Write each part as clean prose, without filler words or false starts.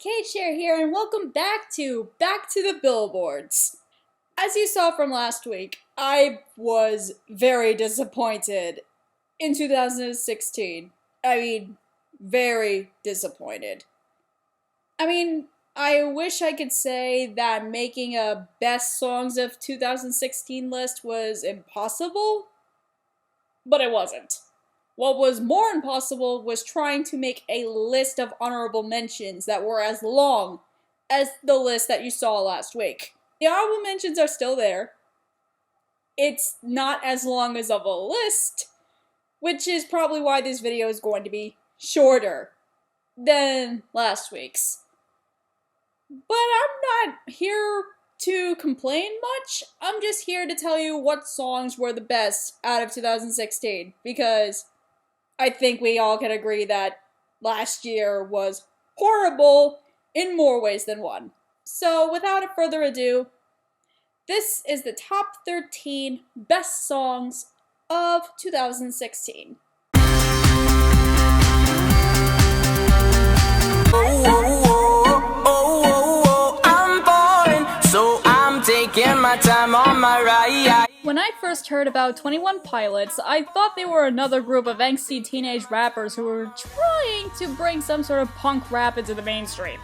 Cher here, and welcome back to the Billboards. As you saw from last week, I was very disappointed in 2016. Very disappointed. I wish I could say that making a best songs of 2016 list was impossible, but it wasn't. What was more impossible was trying to make a list of honorable mentions that were as long as the list that you saw last week. The honorable mentions are still there. It's not as long as of a list, which is probably why this video is going to be shorter than last week's. But I'm not here to complain much. I'm just here to tell you what songs were the best out of 2016, because I think we all can agree that last year was horrible in more ways than one. So without further ado, this is the top 13 best songs of 2016. I'm boring, so I'm taking my time on my ride. When I first heard about 21 Pilots, I thought they were another group of angsty teenage rappers who were trying to bring some sort of punk rap into the mainstream.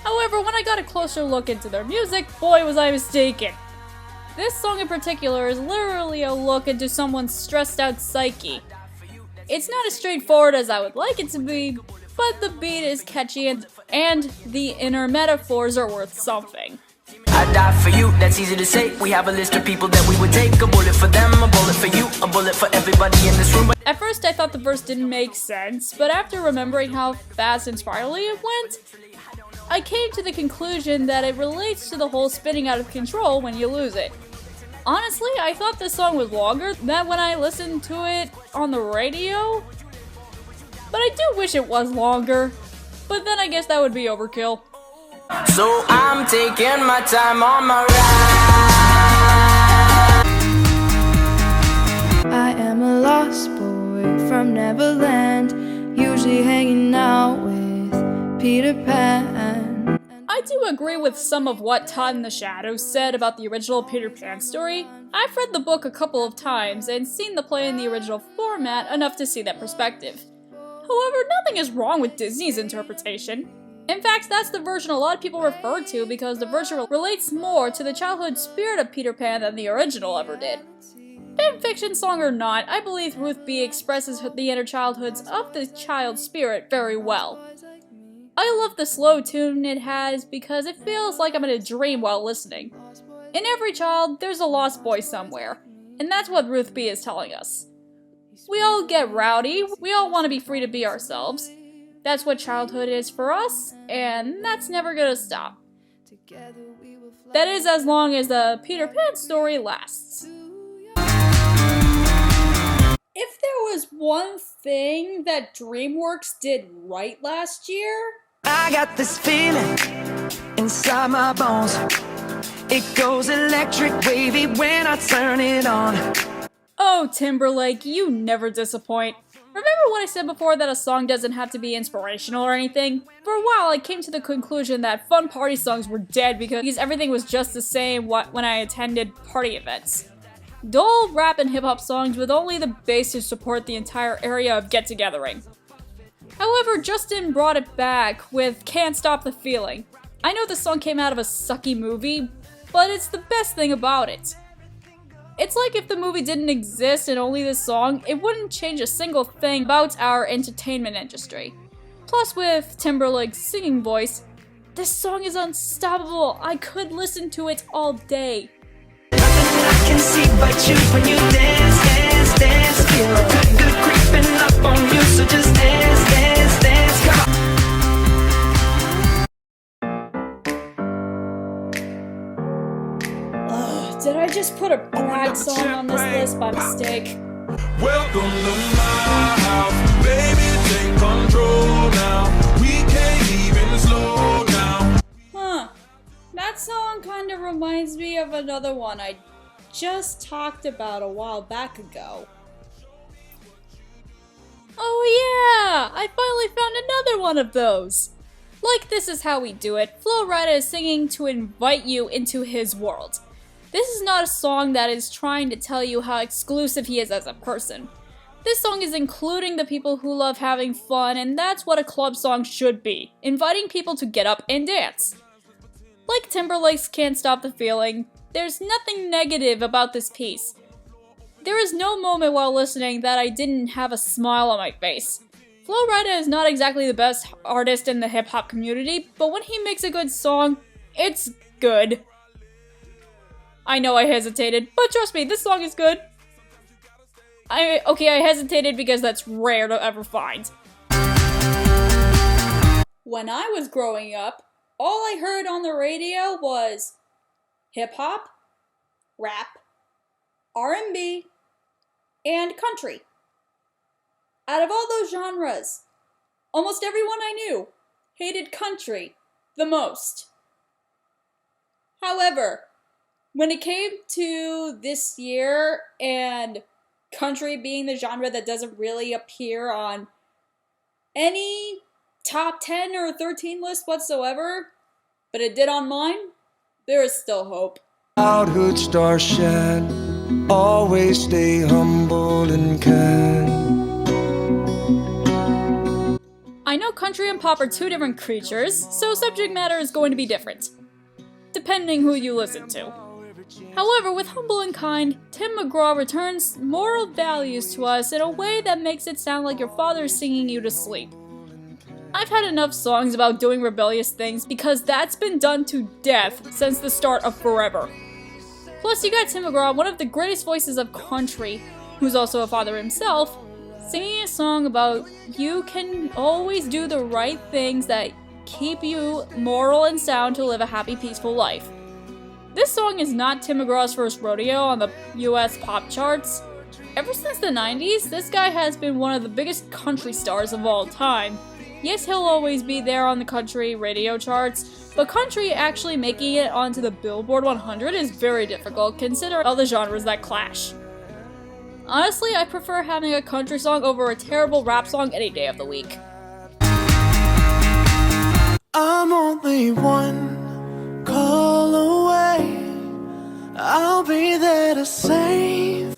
However, when I got a closer look into their music, boy was I mistaken. This song in particular is literally a look into someone's stressed out psyche. It's not as straightforward as I would like it to be, but the beat is catchy and the inner metaphors are worth something. I die for you, that's easy to say. We have a list of people that we would take. A bullet for them, a bullet for you, a bullet for everybody in this room. At first I thought the verse didn't make sense, but after remembering how fast and spirally it went, I came to the conclusion that it relates to the whole spinning out of control when you lose it. Honestly, I thought this song was longer than when I listened to it on the radio, but I do wish it was longer, but then I guess that would be overkill. So I'm taking my time on my ride. I am a lost boy from Neverland, usually hanging out with Peter Pan. I do agree with some of what Todd in the Shadows said about the original Peter Pan story. I've read the book a couple of times and seen the play in the original format enough to see that perspective. However, nothing is wrong with Disney's interpretation. In fact, that's the version a lot of people refer to because the version relates more to the childhood spirit of Peter Pan than the original ever did. Fanfiction song or not, I believe Ruth B expresses the inner childhoods of the child spirit very well. I love the slow tune it has because it feels like I'm in a dream while listening. In every child, there's a lost boy somewhere, and that's what Ruth B is telling us. We all get rowdy, we all want to be free to be ourselves. That's what childhood is for us, and that's never gonna stop. That is as long as the Peter Pan story lasts. If there was one thing that DreamWorks did right last year, I got this feeling inside my bones. It goes electric wavy when I turn it on. Oh, Timberlake, you never disappoint. Remember what I said before that a song doesn't have to be inspirational or anything? For a while, I came to the conclusion that fun party songs were dead because everything was just the same when I attended party events. Dull rap and hip-hop songs with only the bass to support the entire area of get-togethering. However, Justin brought it back with Can't Stop the Feeling. I know the song came out of a sucky movie, but it's the best thing about it. It's like if the movie didn't exist and only this song, it wouldn't change a single thing about our entertainment industry. Plus with Timberlake's singing voice, this song is unstoppable. I could listen to it all day. I can see but you when you dance, dance, dance. Feel good, good creeping up on you, so just dance, dance, dance. Come on. Did I just put a bad song on this list by mistake? Welcome to my house, baby, take control now. We can't even slow down. Huh. That song kind of reminds me of another one I just talked about a while back ago. Oh yeah! I finally found another one of those! Like This Is How We Do It, Flo Rida is singing to invite you into his world. This is not a song that is trying to tell you how exclusive he is as a person. This song is including the people who love having fun, and that's what a club song should be, inviting people to get up and dance. Like Timberlake's Can't Stop the Feeling, there's nothing negative about this piece. There is no moment while listening that I didn't have a smile on my face. Flo Rida is not exactly the best artist in the hip-hop community, but when he makes a good song, it's good. I know I hesitated, but trust me, this song is good. I hesitated because that's rare to ever find. When I was growing up, all I heard on the radio was hip-hop, rap, R&B, and country. Out of all those genres, almost everyone I knew hated country the most. However, when it came to this year and country being the genre that doesn't really appear on any top 10 or 13 list whatsoever, but it did on mine, there is still hope. Childhood star shine, always stay humble and kind. I know country and pop are two different creatures, so subject matter is going to be different, depending who you listen to. However, with Humble and Kind, Tim McGraw returns moral values to us in a way that makes it sound like your father is singing you to sleep. I've had enough songs about doing rebellious things because that's been done to death since the start of forever. Plus, you got Tim McGraw, one of the greatest voices of country, who's also a father himself, singing a song about you can always do the right things that keep you moral and sound to live a happy, peaceful life. This song is not Tim McGraw's first rodeo on the US pop charts. Ever since the 90s, this guy has been one of the biggest country stars of all time. Yes, he'll always be there on the country radio charts, but country actually making it onto the Billboard 100 is very difficult considering all the genres that clash. Honestly, I prefer having a country song over a terrible rap song any day of the week. I'm only one call away. I'll be there to save.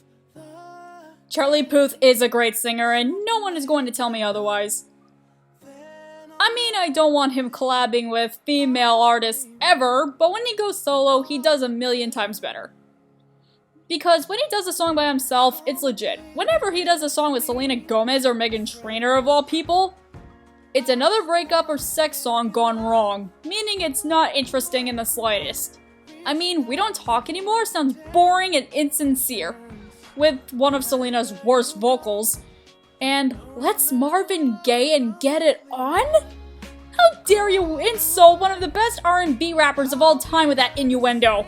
Charlie Puth is a great singer, and no one is going to tell me otherwise. I mean, I don't want him collabing with female artists ever, but when he goes solo, he does a million times better. Because when he does a song by himself, it's legit. Whenever he does a song with Selena Gomez or Meghan Trainor of all people, it's another breakup or sex song gone wrong, meaning it's not interesting in the slightest. I mean, We Don't Talk Anymore sounds boring and insincere, with one of Selena's worst vocals. And Let's Marvin Gaye and Get It On? How dare you insult one of the best R&B rappers of all time with that innuendo?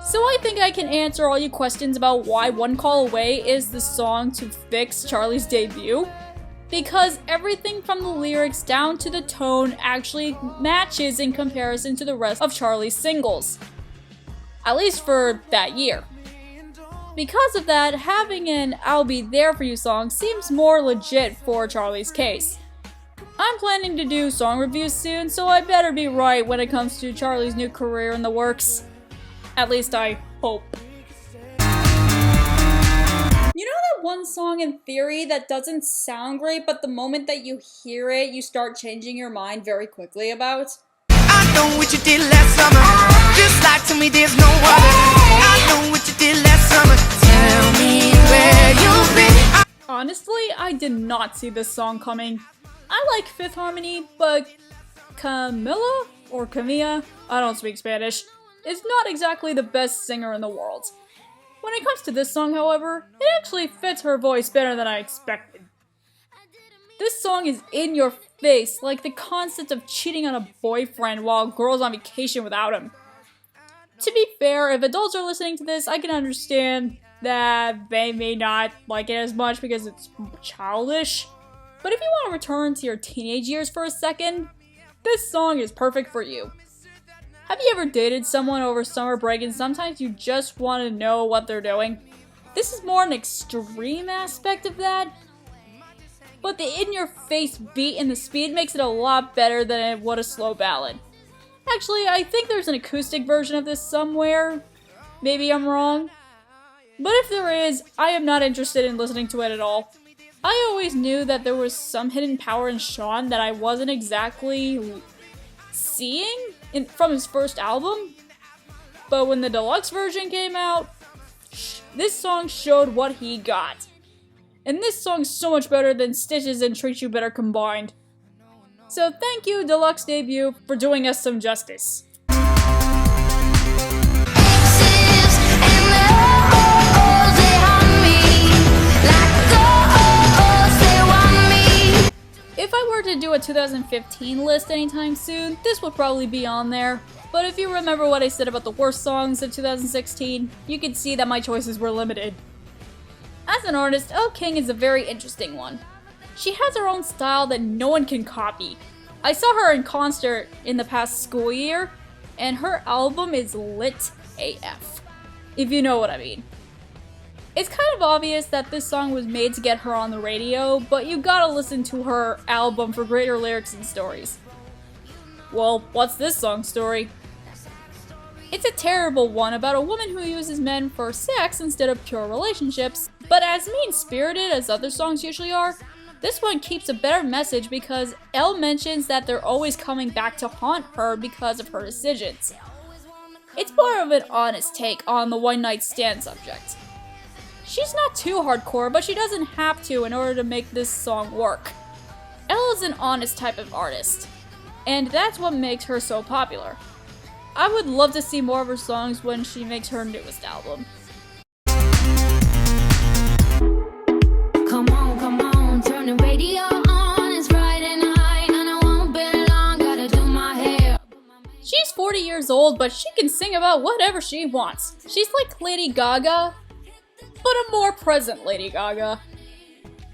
So I think I can answer all you questions about why One Call Away is the song to fix Charlie's debut, because everything from the lyrics down to the tone actually matches in comparison to the rest of Charlie's singles. At least for that year. Because of that, having an I'll Be There For You song seems more legit for Charlie's case. I'm planning to do song reviews soon, so I better be right when it comes to Charlie's new career in the works. At least I hope. You know that one song in theory that doesn't sound great, but the moment that you hear it, you start changing your mind very quickly about? I know what you did last summer. Just like to me, there's no other. I know what you did last summer. Tell me where you've been. Honestly, I did not see this song coming. I like Fifth Harmony, but Camila or Camilla, I don't speak Spanish, is not exactly the best singer in the world. When it comes to this song, however, it actually fits her voice better than I expected. This song is in your face, like the concept of cheating on a boyfriend while a girl's on vacation without him. To be fair, if adults are listening to this, I can understand that they may not like it as much because it's childish. But if you want to return to your teenage years for a second, this song is perfect for you. Have you ever dated someone over summer break and sometimes you just want to know what they're doing? This is more an extreme aspect of that. but the in-your-face beat and the speed makes it a lot better than what a slow ballad. Actually, I think there's an acoustic version of this somewhere. Maybe I'm wrong. But if there is, I am not interested in listening to it at all. I always knew that there was some hidden power in Sean that I wasn't exactly seeing from his first album. But when the deluxe version came out, this song showed what he got. And this song's so much better than Stitches and Treat You Better combined. So thank you, Deluxe Debut, for doing us some justice. If I were to do a 2015 list anytime soon, this would probably be on there. But if you remember what I said about the worst songs of 2016, you can see that my choices were limited. As an artist, Elle King is a very interesting one. She has her own style that no one can copy. I saw her in concert in the past school year, and her album is lit AF, if you know what I mean. It's kind of obvious that this song was made to get her on the radio, but you gotta listen to her album for greater lyrics and stories. Well, what's this song's story? It's a terrible one about a woman who uses men for sex instead of pure relationships, but as mean-spirited as other songs usually are, this one keeps a better message because Elle mentions that they're always coming back to haunt her because of her decisions. It's more of an honest take on the one-night stand subject. She's not too hardcore, but she doesn't have to in order to make this song work. Elle is an honest type of artist, and that's what makes her so popular. I would love to see more of her songs when she makes her newest album. Come on, turn the radio on. It's Friday night and I won't be long. Gotta do my hair. She's 40 years old, but she can sing about whatever she wants. She's like Lady Gaga, but a more present Lady Gaga.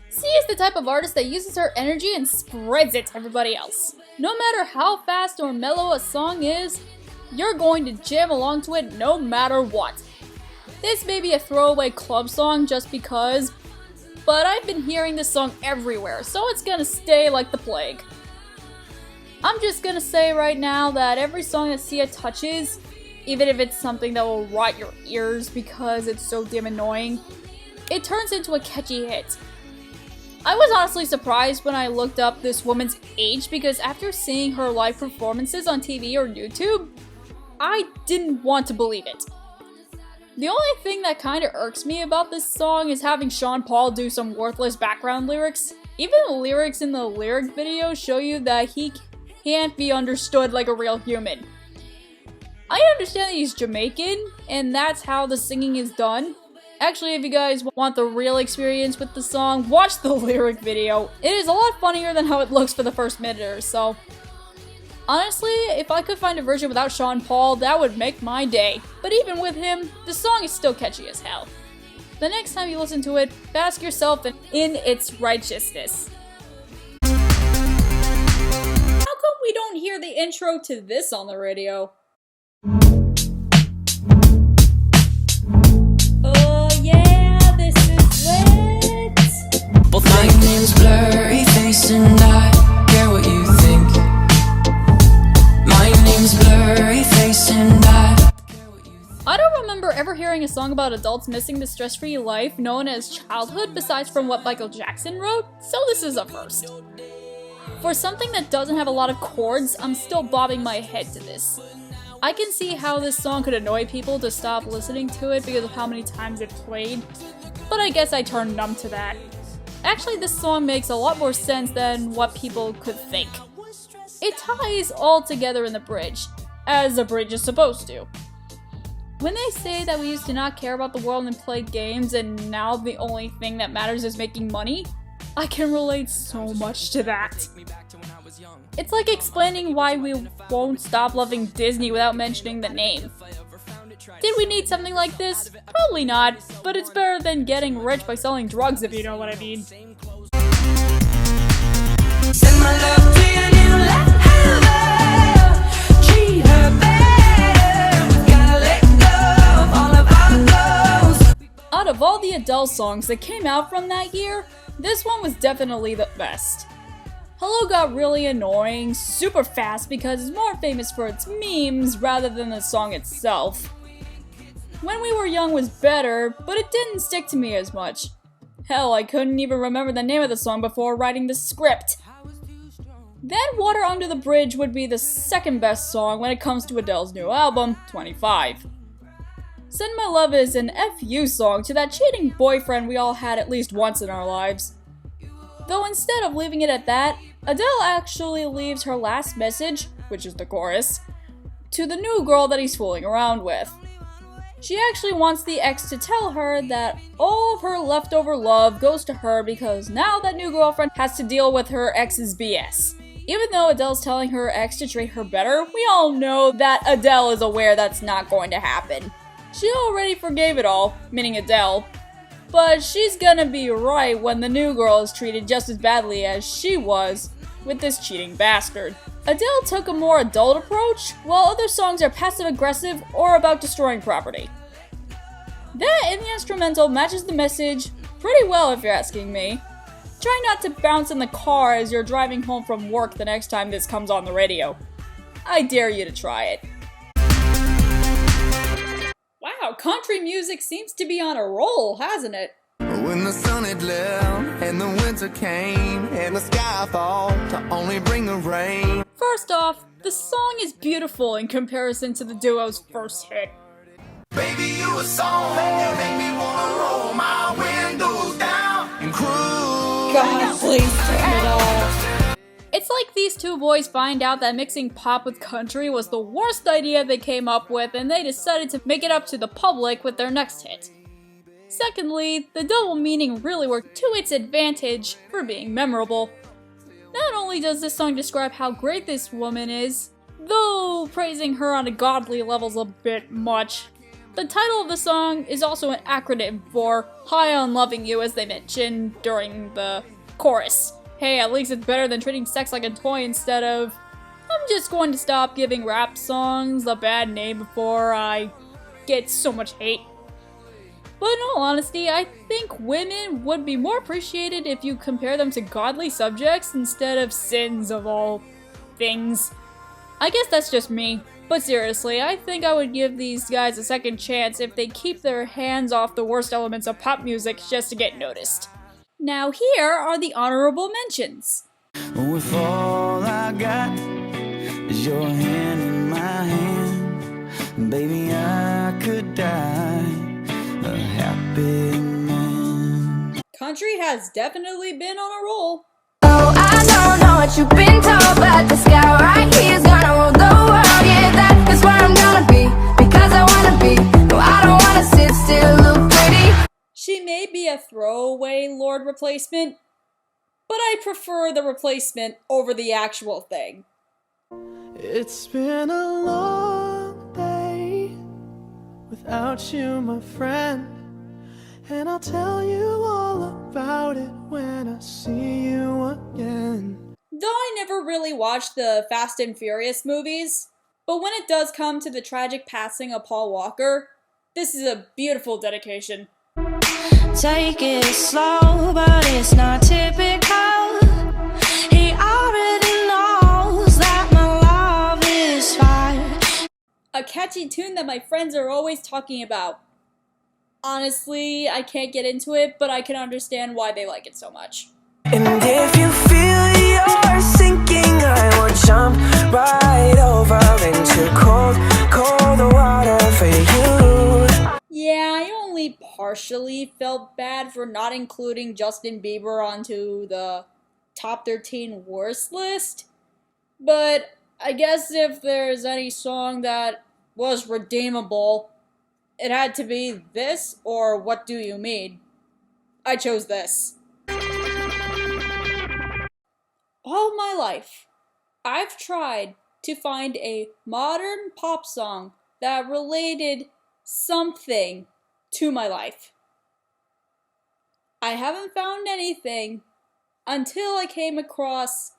She is the type of artist that uses her energy and spreads it to everybody else. No matter how fast or mellow a song is, you're going to jam along to it no matter what. This may be a throwaway club song just because, but I've been hearing this song everywhere, so it's gonna stay like the plague. I'm just gonna say right now that every song that Sia touches, even if it's something that will rot your ears because it's so damn annoying, it turns into a catchy hit. I was honestly surprised when I looked up this woman's age because after seeing her live performances on TV or YouTube, I didn't want to believe it. The only thing that kinda irks me about this song is having Sean Paul do some worthless background lyrics. Even the lyrics in the lyric video show you that he can't be understood like a real human. I understand that he's Jamaican, and that's how the singing is done. Actually, if you guys want the real experience with the song, watch the lyric video. It is a lot funnier than how it looks for the first minute or so. Honestly, if I could find a version without Sean Paul, that would make my day. But even with him, the song is still catchy as hell. The next time you listen to it, bask yourself in its righteousness. How come we don't hear the intro to this on the radio? Oh yeah, this is lit! Well, my name's blurry face and I care what you think. My name's blurry face and I don't remember ever hearing a song about adults missing the stress-free life known as childhood besides from what Michael Jackson wrote, so this is a first. For something that doesn't have a lot of chords, I'm still bobbing my head to this. I can see how this song could annoy people to stop listening to it because of how many times it played, but I guess I turned numb to that. Actually, this song makes a lot more sense than what people could think. It ties all together in the bridge, as a bridge is supposed to. When they say that we used to not care about the world and play games and now the only thing that matters is making money, I can relate so much to that. It's like explaining why we won't stop loving Disney without mentioning the name. Did we need something like this? Probably not, but it's better than getting rich by selling drugs if you know what I mean. send my love to your new lover. Treat her better. We gotta let go of all of our goals. Out of all the Adele songs that came out from that year, This one was definitely the best. Hello got really annoying super fast because it's more famous for its memes rather than the song itself. When We Were Young was better, but it didn't stick to me as much. Hell, I couldn't even remember the name of the song before writing the script. Then Water Under the Bridge would be the second best song when it comes to Adele's new album, 25. Send My Love is an FU song to that cheating boyfriend we all had at least once in our lives. Though instead of leaving it at that, Adele actually leaves her last message, which is the chorus, to the new girl that he's fooling around with. She actually wants the ex to tell her that all of her leftover love goes to her because now that new girlfriend has to deal with her ex's BS. Even though Adele's telling her ex to treat her better, we all know that Adele is aware that's not going to happen. She already forgave it all, meaning Adele, but she's gonna be right when the new girl is treated just as badly as she was with this cheating bastard. Adele took a more adult approach, while other songs are passive-aggressive or about destroying property. That in the instrumental matches the message pretty well if you're asking me. Try not to bounce in the car as you're driving home from work the next time this comes on the radio. I dare you to try it. Wow, country music seems to be on a roll, hasn't it? When the sun had left and the winter came and the sky fall to only bring the rain. First off, the song is beautiful in comparison to the duo's first hit. Baby, you a song, you make me wanna roll my windows down and cruise. God, please turn it off. It's like these two boys find out that mixing pop with country was the worst idea they came up with and they decided to make it up to the public with their next hit. Secondly, the double meaning really worked to its advantage for being memorable. Not only does this song describe how great this woman is, though praising her on a godly level's a bit much, the title of the song is also an acronym for High on Loving You, as they mentioned during the chorus. Hey, at least it's better than treating sex like a toy instead of, I'm just going to stop giving rap songs a bad name before I get so much hate. But in all honesty, I think women would be more appreciated if you compare them to godly subjects instead of sins of all things. I guess that's just me, but seriously, I think I would give these guys a second chance if they keep their hands off the worst elements of pop music just to get noticed. Now here are the honorable mentions. If all I got is your hand in my hand, baby, I could die a happy man. Country has definitely been on a roll. Oh, I don't know what you've been told, but the sky right here is gonna rule the world. Yeah, that is where I'm gonna be, because I wanna be. No, I don't wanna sit still, look pretty. She may be a throwaway Lorde replacement, but I prefer the replacement over the actual thing. It's been a long day without you, my friend, and I'll tell you all about it when I see you again. Though I never really watched the Fast and Furious movies, but when it does come to the tragic passing of Paul Walker, this is a beautiful dedication. Take it slow, but it's not typical. He already knows that my love is fire. A catchy tune that my friends are always talking about. Honestly, I can't get into it, but I can understand why they like it so much. And if you feel you're sinking, I will jump right over into cold, cold water for you. Yeah, I only partially felt bad for not including Justin Bieber onto the top 13 worst list, but I guess if there's any song that was redeemable, it had to be this or What Do You Mean? I chose this. All my life, I've tried to find a modern pop song that related something to my life. I haven't found anything until I came across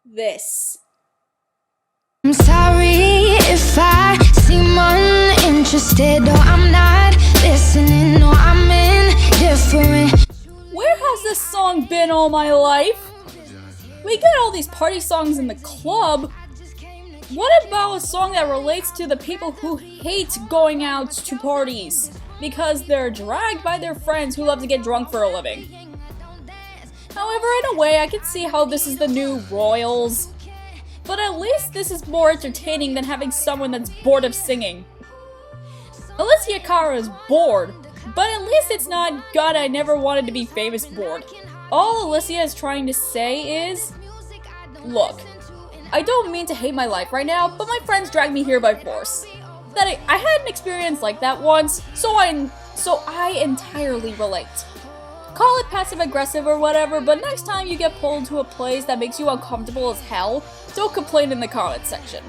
this. I'm sorry if I seem uninterested, or I'm not listening, or I'm indifferent. Where has this song been all my life? We get all these party songs in the club. What about a song that relates to the people who hate going out to parties because they're dragged by their friends who love to get drunk for a living? However, in a way, I can see how this is the new Royals. But at least this is more entertaining than having someone that's bored of singing. Alicia Cara is bored, but at least it's not God I never wanted to be famous bored. All Alicia is trying to say is, look, I don't mean to hate my life right now, but my friends dragged me here by force. That I had an experience like that once, so I entirely relate. Call it passive-aggressive or whatever, but next time you get pulled to a place that makes you uncomfortable as hell, don't complain in the comments section.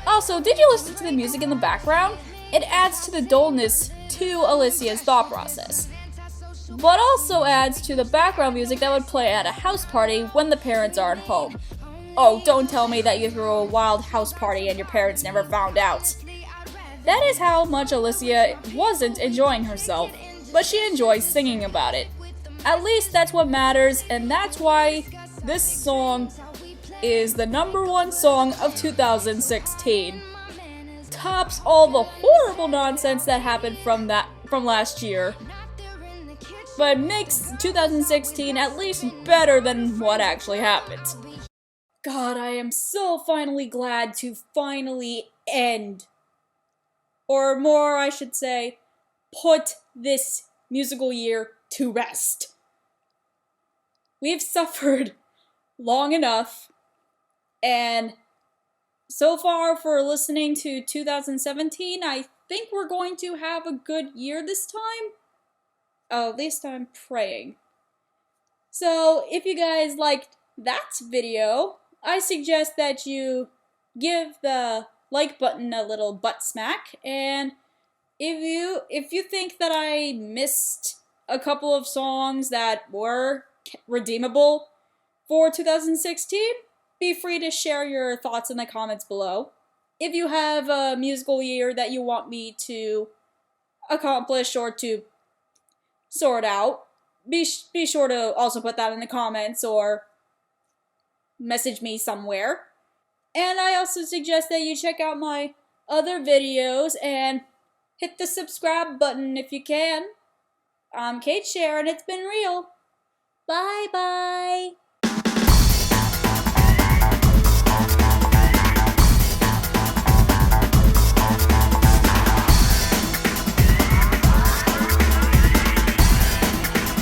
Also, did you listen to the music in the background? It adds to the dullness to Alicia's thought process, but also adds to the background music that would play at a house party when the parents aren't home. Oh, don't tell me that you threw a wild house party and your parents never found out. That is how much Alicia wasn't enjoying herself, but she enjoys singing about it. At least that's what matters, and that's why this song is the #1 song of 2016. Tops all the horrible nonsense that happened from last year, but makes 2016 at least better than what actually happened. God, I am so finally glad to finally end, or more I should say, put this musical year to rest. We've suffered long enough, and so far for listening to 2017, I think we're going to have a good year this time. At least I'm praying. So if you guys liked that video, I suggest that you give the like button a little butt smack, and if you think that I missed a couple of songs that were redeemable for 2016, be free to share your thoughts in the comments below. If you have a musical year that you want me to accomplish or to sort out, be sure to also put that in the comments or message me somewhere. And I also suggest that you check out my other videos and hit the subscribe button if you can. I'm Cait, Cher, and it's been real. Bye bye.